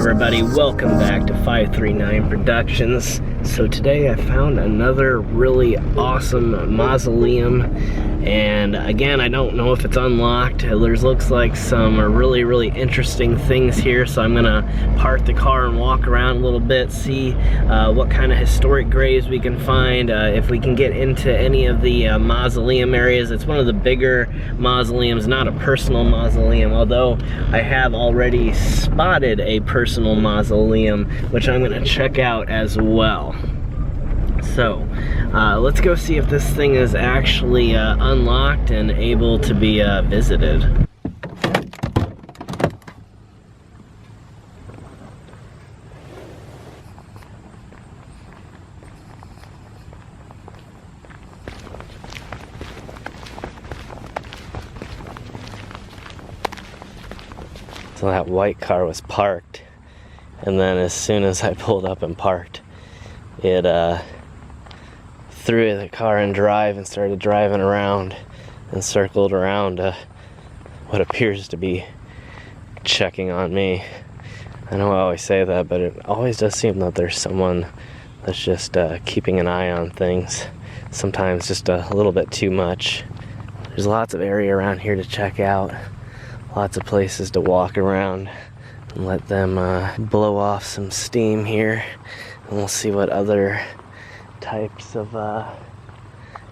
everybody, welcome back to 539 Productions. So today I found another really awesome mausoleum, and again, I don't know if it's unlocked. There looks like some really interesting things here, so I'm gonna park the car and walk around a little bit, see what kind of historic graves we can find, if we can get into any of the mausoleum areas. It's one of the bigger mausoleums, not a personal mausoleum, although I have already spotted a personal mausoleum, which I'm gonna check out as well. So let's go see if this thing is actually unlocked and able to be visited. So that white car was parked, and then as soon as I pulled up and parked, it threw the car in drive and started driving around and circled around what appears to be checking on me. I know I always say that, but it always does seem that there's someone that's just keeping an eye on things, sometimes just a little bit too much. There's lots of area around here to check out, lots of places to walk around and let them blow off some steam here, and we'll see what other types of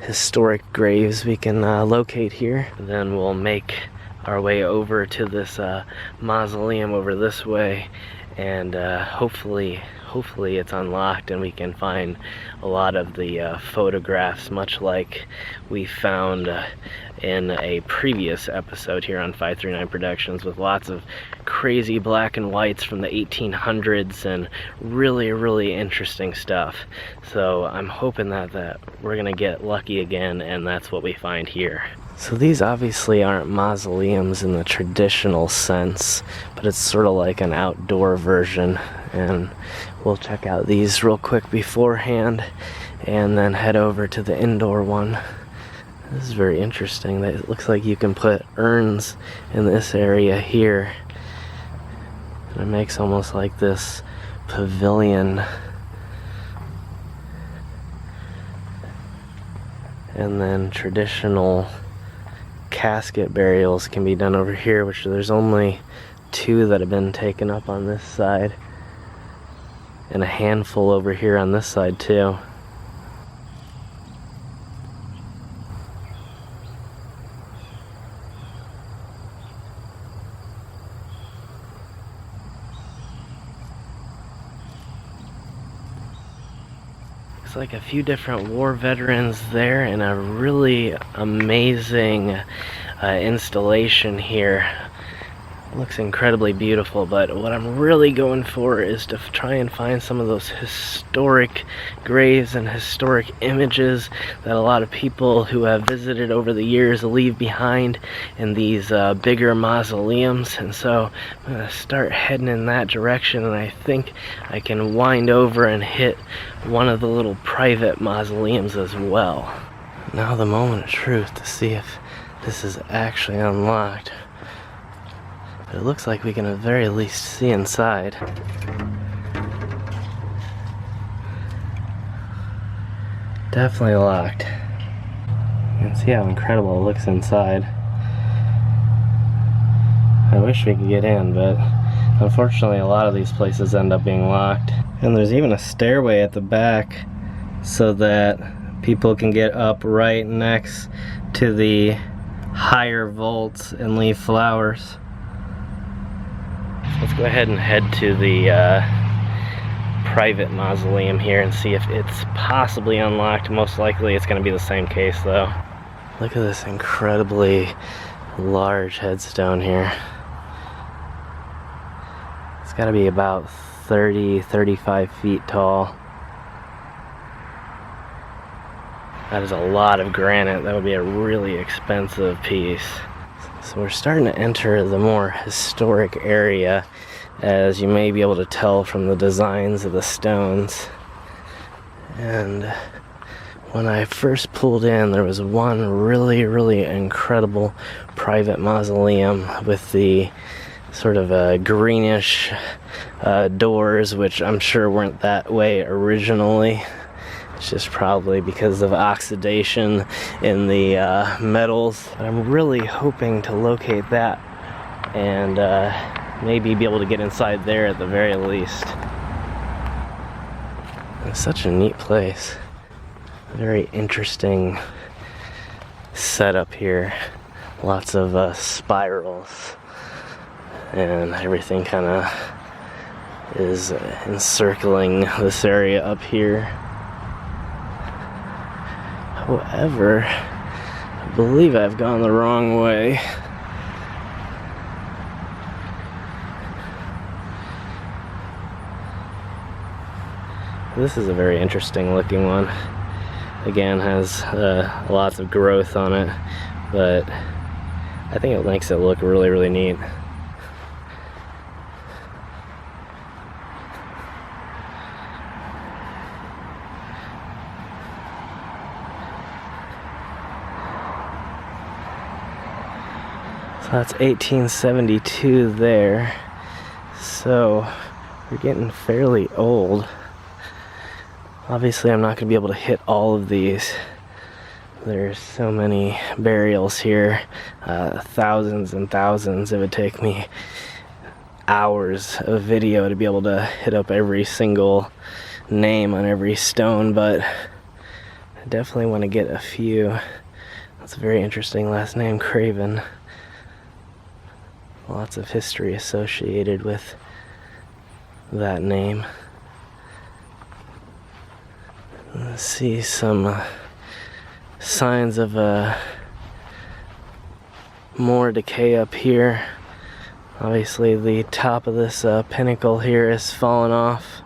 historic graves we can locate here. Then we'll make our way over to this mausoleum over this way, and hopefully it's unlocked and we can find a lot of the photographs, much like we found in a previous episode here on 539 Productions, with lots of crazy black and whites from the 1800s and really interesting stuff. So I'm hoping that we're gonna get lucky again, and that's what we find here. So these obviously aren't mausoleums in the traditional sense, but it's sort of like an outdoor version, and we'll check out these real quick beforehand and then head over to the indoor one. This is very interesting. It looks like you can put urns in this area here, and it makes almost like this pavilion. And then traditional casket burials can be done over here, which there's only 2 that have been taken up on this side, and a handful over here on this side too. Looks like a few different war veterans there, and a really amazing installation here. It looks incredibly beautiful, but what I'm really going for is to try and find some of those historic graves and historic images that a lot of people who have visited over the years leave behind in these bigger mausoleums. And so I'm going to start heading in that direction, and I think I can wind over and hit one of the little private mausoleums as well. Now the moment of truth to see if this is actually unlocked. But it looks like we can at the very least see inside. Definitely locked. You can see how incredible it looks inside. I wish we could get in, but unfortunately a lot of these places end up being locked. And there's even a stairway at the back so that people can get up right next to the higher vaults and leave flowers. Let's go ahead and head to the private mausoleum here and see if it's possibly unlocked. Most likely it's going to be the same case though. Look at this incredibly large headstone here. It's got to be about 30-35 feet tall. That is a lot of granite. That would be a really expensive piece. So we're starting to enter the more historic area, as you may be able to tell from the designs of the stones. And when I first pulled in, there was one really incredible private mausoleum with the sort of greenish doors, which I'm sure weren't that way originally. It's just probably because of oxidation in the metals. But I'm really hoping to locate that and maybe be able to get inside there at the very least. It's such a neat place. Very interesting setup here. Lots of spirals, and everything kind of is encircling this area up here. However, I believe I've gone the wrong way. This is a very interesting looking one. Again, has lots of growth on it, but I think it makes it look really, really neat. So that's 1872 there. So we're getting fairly old. Obviously, I'm not going to be able to hit all of these. There's so many burials here, thousands and thousands. It would take me hours of video to be able to hit up every single name on every stone, but I definitely want to get a few. That's a very interesting last name, Craven. Lots of history associated with that name. Let's see some signs of more decay up here. Obviously the top of this pinnacle here is fallen off.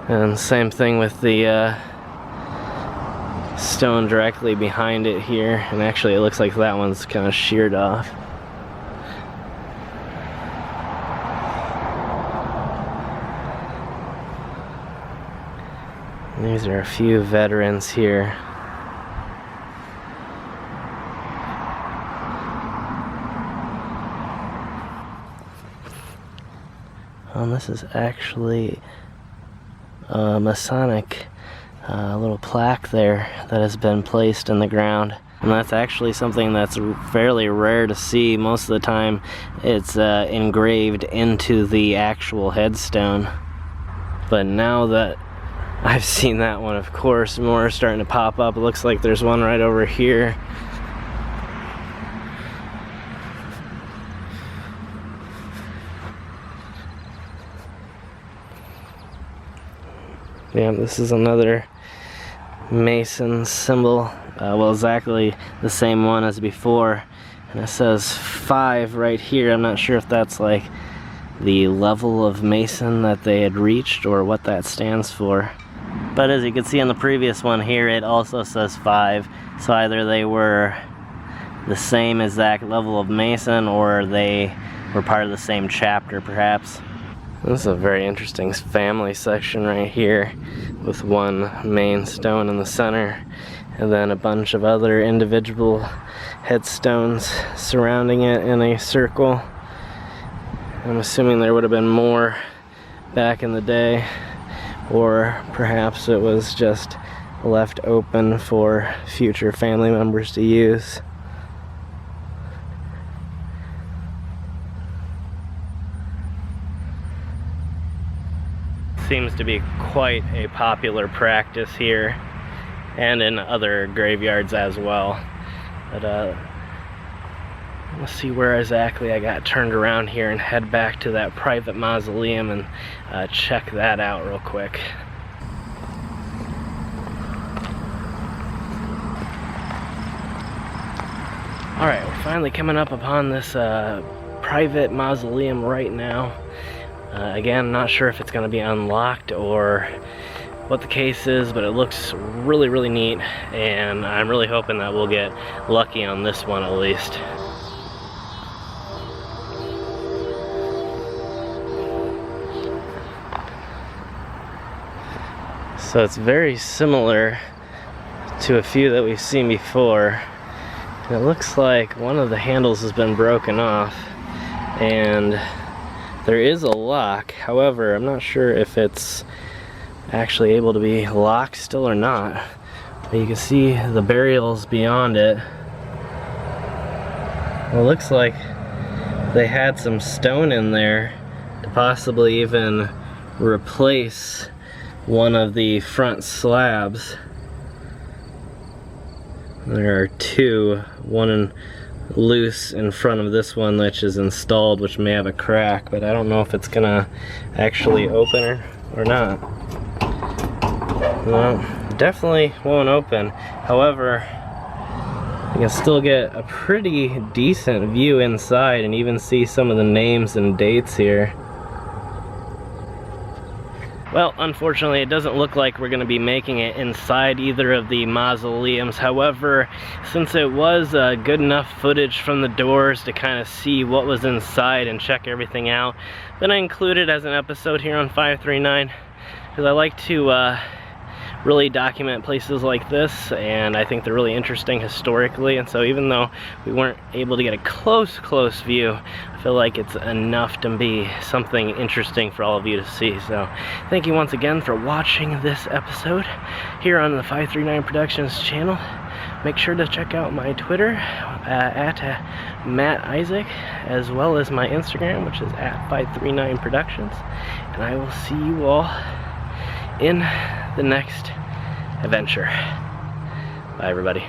And same thing with the stone directly behind it here. And actually it looks like that one's kind of sheared off. These are a few veterans here. This is actually a Masonic little plaque there that has been placed in the ground. And that's actually something that's fairly rare to see. Most of the time it's engraved into the actual headstone. But now that I've seen that one, of course, more are starting to pop up. It looks like there's one right over here. Yeah, this is another Mason symbol. Well, exactly the same one as before. And it says 5 right here. I'm not sure if that's like the level of Mason that they had reached or what that stands for. But as you can see on the previous one here, it also says 5. So either they were the same exact level of Mason or they were part of the same chapter, perhaps. This is a very interesting family section right here with one main stone in the center and then a bunch of other individual headstones surrounding it in a circle. I'm assuming there would have been more back in the day, or perhaps it was just left open for future family members to use. Seems to be quite a popular practice here and in other graveyards as well. But let's see where exactly I got turned around here and head back to that private mausoleum and check that out real quick. Alright, we're finally coming up upon this private mausoleum right now. Again, not sure if it's going to be unlocked or what the case is, but it looks really, really neat, and I'm really hoping that we'll get lucky on this one at least. So it's very similar to a few that we've seen before. And it looks like one of the handles has been broken off. and there is a lock. However, I'm not sure if it's actually able to be locked still or not. But you can see the burials beyond it. Well, it looks like they had some stone in there to possibly even replace one of the front slabs. There are two, one loose in front of this one which is installed, which may have a crack, but I don't know if it's gonna actually open or not. Well, definitely won't open. However, you can still get a pretty decent view inside and even see some of the names and dates here. Well, unfortunately, it doesn't look like we're going to be making it inside either of the mausoleums. However, since it was good enough footage from the doors to kind of see what was inside and check everything out, then I included as an episode here on 539, because I like to really document places like this, and I think they're really interesting historically. And so even though we weren't able to get a close view, I feel like it's enough to be something interesting for all of you to see. So thank you once again for watching this episode here on the 539 Productions channel. Make sure to check out my Twitter at Matt Isaac, as well as my Instagram, which is at 539 Productions. And I will see you all in the next adventure. Bye, everybody.